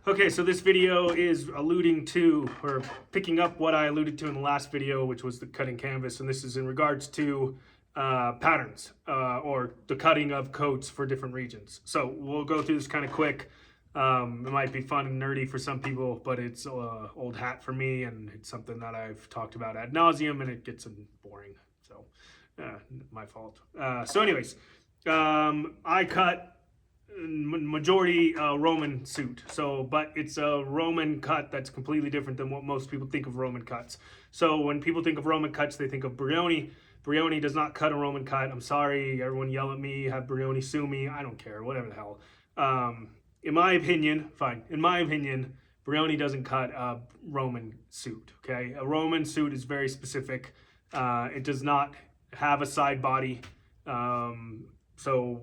Okay, so this video is alluding to, or picking up what I alluded to in the last video, which was the cutting canvas, and this is in regards to patterns, or the cutting of coats for different regions. So we'll go through this kind of quick. It might be fun and nerdy for some people, but it's old hat for me, and it's something that I've talked about ad nauseum, and it gets boring, so my fault. So anyways, I cut majority Roman suit, but it's a Roman cut that's completely different than what most people think of Roman cuts. So when people think of Roman cuts, they think of Brioni. Brioni does not cut a Roman cut. I'm sorry, everyone yell at me, have Brioni sue me, I don't care, whatever the hell. In my opinion, Brioni doesn't cut a Roman suit, okay? A Roman suit is very specific. It does not have a side body. So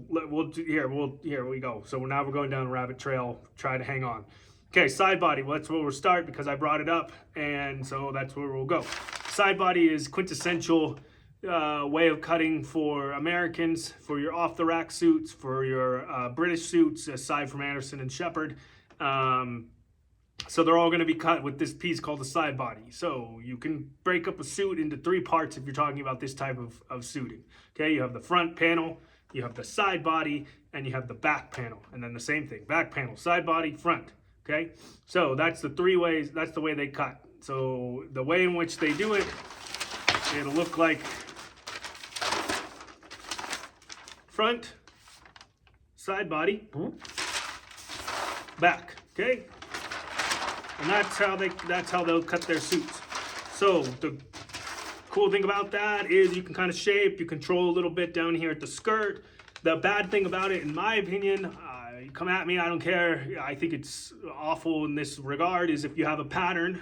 here we go. So now we're going down a rabbit trail. Try to hang on. Okay, side body. Well, that's where we'll start because I brought it up, and so that's where we'll go. Side body is quintessential way of cutting for Americans, for your off-the-rack suits, for your British suits, aside from Anderson and Shepherd. So they're all going to be cut with this piece called the side body. So you can break up a suit into three parts if you're talking about this type of suiting. Okay, you have the front panel, you have the side body, and you have the back panel. And then the same thing, back panel, side body, front. Okay, so that's the three ways, that's the way they cut. So the way in which they do it, it'll look like front, side body, back, okay? And that's how they'll cut their suits. So the cool thing about that is you can kind of shape, you control a little bit down here at the skirt. The bad thing about it, in my opinion, come at me, I don't care. I think it's awful in this regard, is if you have a pattern,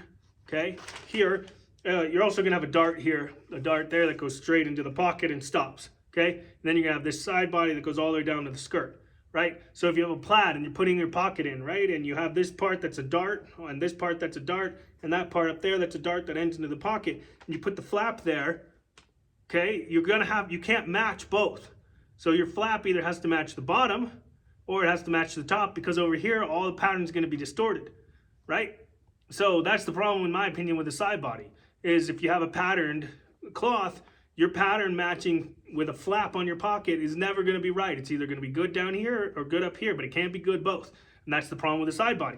okay, here, you're also gonna have a dart here, a dart there that goes straight into the pocket and stops, okay? And then you're gonna have this side body that goes all the way down to the skirt, right? So if you have a plaid and you're putting your pocket in, right, and you have this part that's a dart, and this part that's a dart, and that part up there that's a dart that ends into the pocket, and you put the flap there, okay, you can't match both. So your flap either has to match the bottom or it has to match the top, because over here all the pattern's going to be distorted, right? So that's the problem, in my opinion, with the side body, is if you have a patterned cloth, your pattern matching with a flap on your pocket is never going to be right. It's either going to be good down here or good up here, but it can't be good both. And that's the problem with the side body.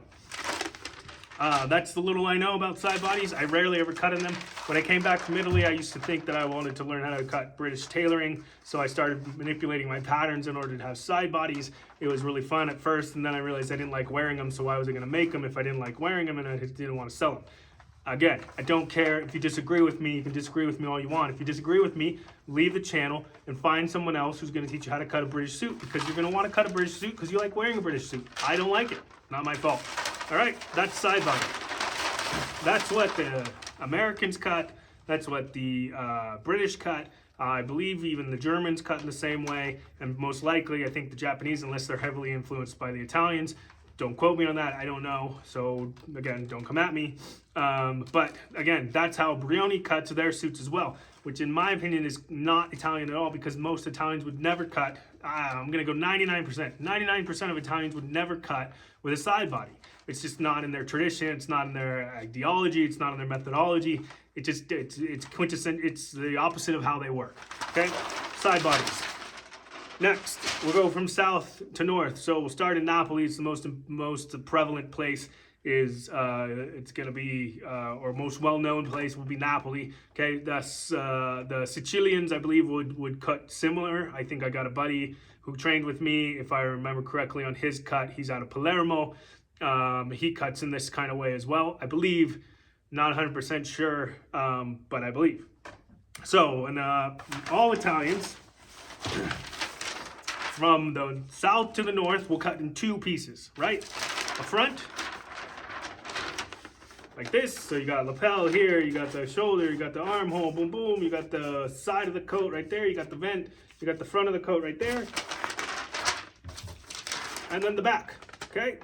That's the little I know about side bodies. I rarely ever cut in them. When I came back from Italy, I used to think that I wanted to learn how to cut British tailoring, so I started manipulating my patterns in order to have side bodies. It was really fun at first, and then I realized I didn't like wearing them, so why was I going to make them if I didn't like wearing them and I didn't want to sell them? Again, I don't care if you disagree with me. You can disagree with me all you want. If you disagree with me, leave the channel and find someone else who's going to teach you how to cut a British suit, because you're going to want to cut a British suit because you like wearing a British suit. I don't like it. Not my fault. All right, that's side body. That's what the Americans cut. That's what the British cut. I believe even the Germans cut in the same way, and most likely I think the Japanese, unless they're heavily influenced by the Italians. Don't quote me on that, I don't know, so again, don't come at me. But again, that's how Brioni cuts their suits as well, which in my opinion is not Italian at all, because most Italians would never cut, I'm gonna go 99%. 99% of Italians would never cut with a side body. It's just not in their tradition, it's not in their ideology, it's not in their methodology. It's quintessential, it's the opposite of how they work, okay? Side bodies. Next, we'll go from south to north. So we'll start in Napoli. It's the most prevalent place. It's going to be, or most well-known place will be Napoli. Okay, thus the Sicilians, I believe, would cut similar. I think I got a buddy who trained with me, if I remember correctly, on his cut. He's out of Palermo. He cuts in this kind of way as well, I believe. Not 100% sure, but I believe. So, and all Italians, from the south to the north, we'll cut in two pieces, right? A front, like this. So you got lapel here, you got the shoulder, you got the armhole, boom, boom. You got the side of the coat right there. You got the vent. You got the front of the coat right there. And then the back, okay?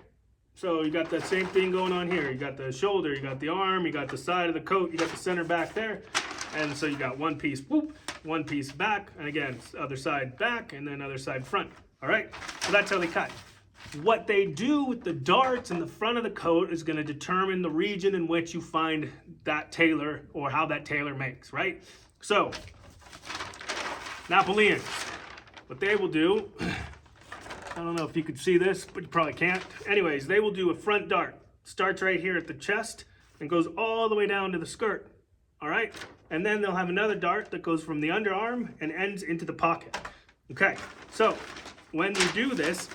So you got the same thing going on here. You got the shoulder, you got the arm, you got the side of the coat, you got the center back there. And so you got one piece, whoop, one piece back, and again, other side back, and then other side front. All right, so that's how they cut. what they do with the darts in the front of the coat is going to determine the region in which you find that tailor or how that tailor makes, right? So, Neapolitans, what they will do, I don't know if you could see this, but you probably can't. Anyways, they will do a front dart. Starts right here at the chest and goes all the way down to the skirt, all right? And then they'll have another dart that goes from the underarm and ends into the pocket. Okay, so when you do this,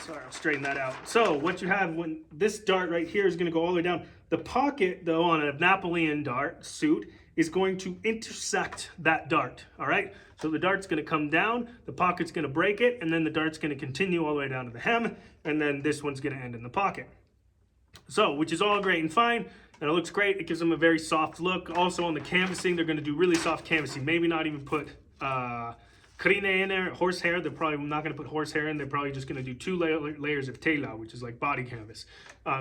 sorry, I'll straighten that out. So what you have when this dart right here is going to go all the way down. The pocket, though, on a Napoleon dart suit is going to intersect that dart, all right? So the dart's going to come down, the pocket's going to break it, and then the dart's going to continue all the way down to the hem, and then this one's going to end in the pocket. So, which is all great and fine, and it looks great. It gives them a very soft look. Also on the canvassing, they're going to do really soft canvassing. Maybe not even put crine in there, horsehair. They're probably not going to put horsehair in. They're probably just going to do 2 layers of tela, which is like body canvas.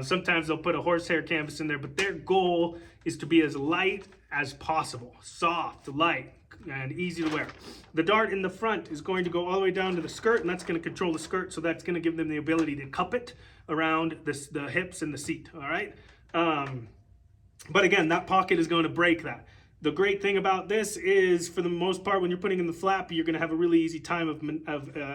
Sometimes they'll put a horsehair canvas in there, but their goal is to be as light as possible. Soft, light, and easy to wear. The dart in the front is going to go all the way down to the skirt, and that's going to control the skirt, so that's going to give them the ability to cup it around the hips and the seat, all right? But again, that pocket is going to break that. The great thing about this is, for the most part, when you're putting in the flap, you're going to have a really easy time of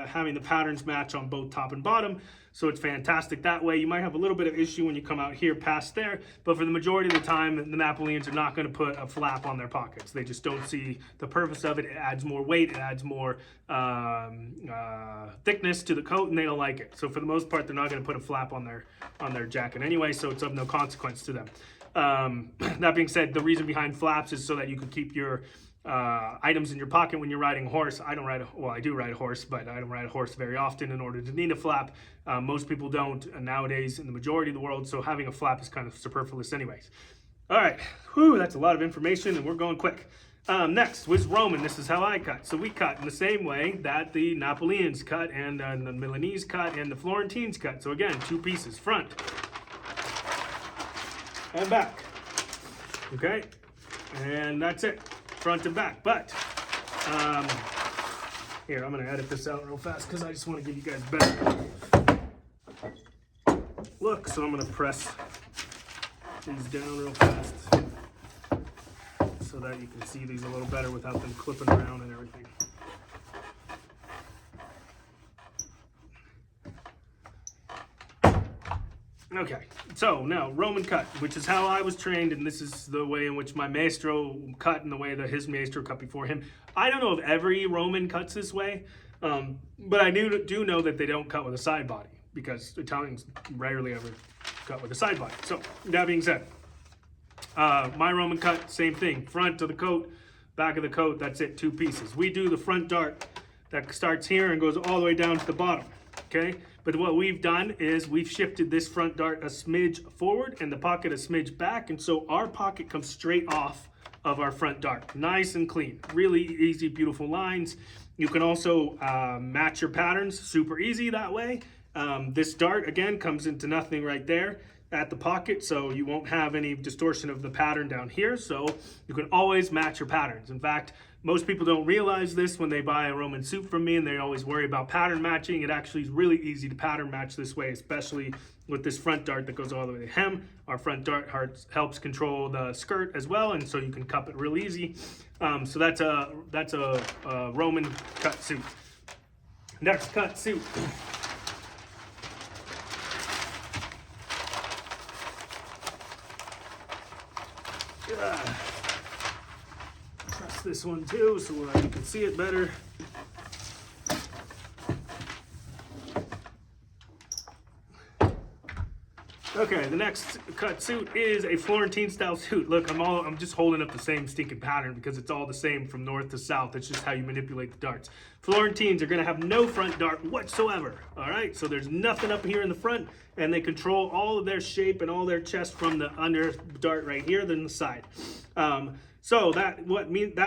having the patterns match on both top and bottom. So it's fantastic that way. You might have a little bit of issue when you come out here past there, but for the majority of the time, the Napoleons are not going to put a flap on their pockets. They just don't see the purpose of it. It adds more weight, it adds more thickness to the coat, and they don't like it. So for the most part, they're not going to put a flap on their jacket anyway, so it's of no consequence to them. That being said, the reason behind flaps is so that you can keep your items in your pocket when you're riding a horse. I don't ride I do ride a horse, but I don't ride a horse very often in order to need a flap. Most people don't nowadays in the majority of the world, so having a flap is kind of superfluous anyways. All right, whew, that's a lot of information, and we're going quick. Next was Roman. This is how I cut. So we cut in the same way that the Napoleons cut, and the Milanese cut, and the Florentines cut. So again, 2 pieces, front and back, okay? And that's it, front and back. But, here, I'm gonna edit this out real fast because I just wanna give you guys better look. So I'm gonna press these down real fast so that you can see these a little better without them clipping around and everything. Okay, so now Roman cut, which is how I was trained, and this is the way in which my maestro cut and the way that his maestro cut before him. I don't know if every Roman cuts this way, but I do know that they don't cut with a side body, because Italians rarely ever cut with a side body. So that being said, my Roman cut, same thing, front of the coat, back of the coat, that's it, 2 pieces. We do the front dart that starts here and goes all the way down to the bottom, okay? But what we've done is we've shifted this front dart a smidge forward and the pocket a smidge back, and so our pocket comes straight off of our front dart. Nice and clean, really easy, beautiful lines. You can also match your patterns, super easy that way. This dart, again, comes into nothing right there at the pocket, so you won't have any distortion of the pattern down here, so you can always match your patterns. In fact, most people don't realize this when they buy a Roman suit from me, and they always worry about pattern matching. It actually is really easy to pattern match this way, especially with this front dart that goes all the way to the hem. Our front dart helps control the skirt as well, and so you can cup it real easy. So that's a Roman cut suit. Next cut suit. Press this one too so you can see it better. Okay, the next cut suit is a Florentine style suit. Look, I'm just holding up the same stinking pattern because it's all the same from north to south. It's just how you manipulate the darts. Florentines are gonna have no front dart whatsoever, all right? So there's nothing up here in the front, and they control all of their shape and all their chest from the under dart right here than the side. So that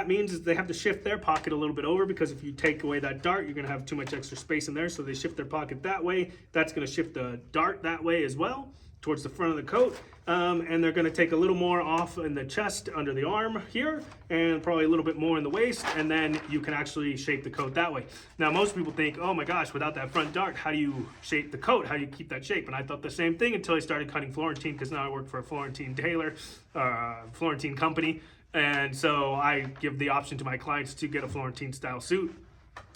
means is they have to shift their pocket a little bit over, because if you take away that dart, you're gonna have too much extra space in there. So they shift their pocket that way. That's gonna shift the dart that way as well, towards the front of the coat. And they're gonna take a little more off in the chest under the arm here, and probably a little bit more in the waist, and then you can actually shape the coat that way. Now, most people think, oh my gosh, without that front dart, how do you shape the coat? How do you keep that shape? And I thought the same thing until I started cutting Florentine, because now I work for a Florentine tailor, Florentine company. And so I give the option to my clients to get a Florentine style suit.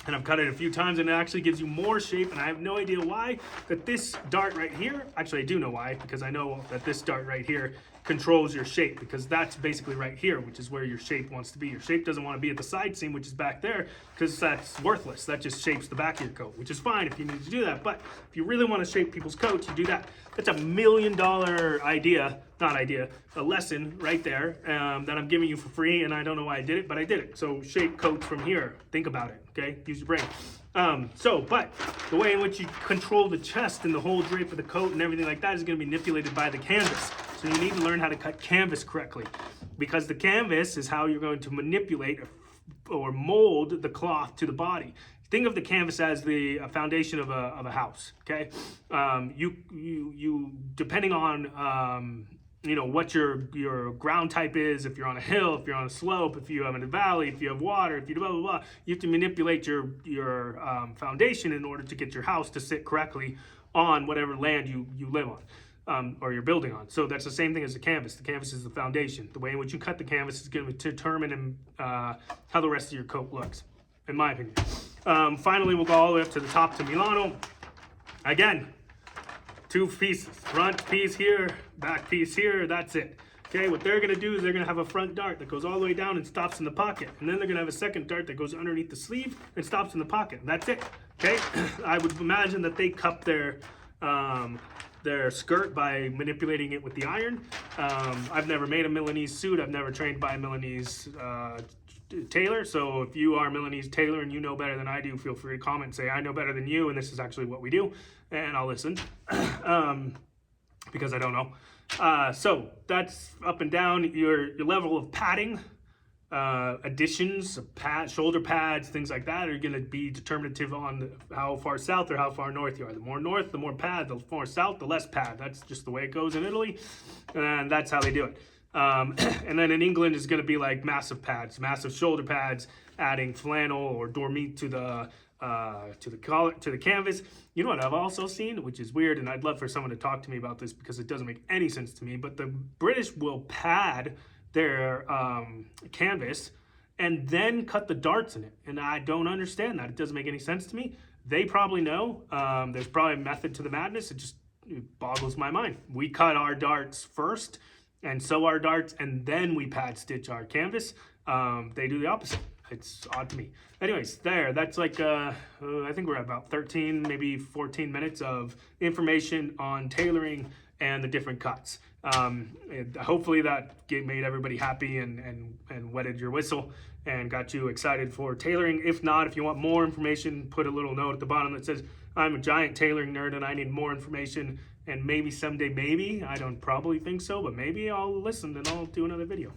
And I've cut it a few times, and it actually gives you more shape. And I have no idea why, that this dart right here, actually I do know why, because I know that this dart right here controls your shape, because that's basically right here, which is where your shape wants to be. Your shape doesn't want to be at the side seam, which is back there, because that's worthless. That just shapes the back of your coat, which is fine if you need to do that. But if you really want to shape people's coats, you do that. That's $1 million a lesson right there, that I'm giving you for free, and I don't know why I did it, but I did it. So shape coats from here. Think about it, okay? Use your brain. But the way in which you control the chest and the whole drape of the coat and everything like that is going to be manipulated by the canvas. So you need to learn how to cut canvas correctly, because the canvas is how you're going to manipulate or mold the cloth to the body. Think of the canvas as the foundation of a house, okay? You depending on what your ground type is, if you're on a hill, if you're on a slope, if you have in a valley, if you have water, if you blah, blah, blah, you have to manipulate your foundation in order to get your house to sit correctly on whatever land you live on, or you're building on. So that's the same thing as the canvas. The canvas is the foundation. The way in which you cut the canvas is going to determine how the rest of your coat looks, in my opinion. Finally, we'll go all the way up to the top to Milano. Again, 2 pieces, front piece here, back piece here, that's it. Okay, what they're gonna do is they're gonna have a front dart that goes all the way down and stops in the pocket. And then they're gonna have a second dart that goes underneath the sleeve and stops in the pocket. And that's it, okay? I would imagine that they cup their skirt by manipulating it with the iron. I've never made a Milanese suit. I've never trained by a Milanese tailor. So if you are a Milanese tailor and you know better than I do, feel free to comment and say, I know better than you, and this is actually what we do. And I'll listen, because I don't know. So that's up and down. Your level of padding, additions, shoulder pads, things like that are going to be determinative on how far south or how far north you are. The more north, the more pad. The more south, the less pad. That's just the way it goes in Italy, and that's how they do it. And then in England is going to be like massive pads, massive shoulder pads, adding flannel or dormite to the canvas. You know what I've also seen, which is weird, and I'd love for someone to talk to me about this because it doesn't make any sense to me, but the British will pad their canvas and then cut the darts in it, and I don't understand that. It doesn't make any sense to me. They probably know. There's probably a method to the madness. It boggles my mind. We cut our darts first and sew our darts, and then we pad stitch our canvas. They do the opposite. It's odd to me. Anyways, that's like, I think we're at about 13, maybe 14 minutes of information on tailoring and the different cuts. Hopefully that made everybody happy and wetted your whistle and got you excited for tailoring. If not, if you want more information, put a little note at the bottom that says, I'm a giant tailoring nerd and I need more information, and maybe someday, maybe, I don't probably think so, but maybe I'll listen and I'll do another video.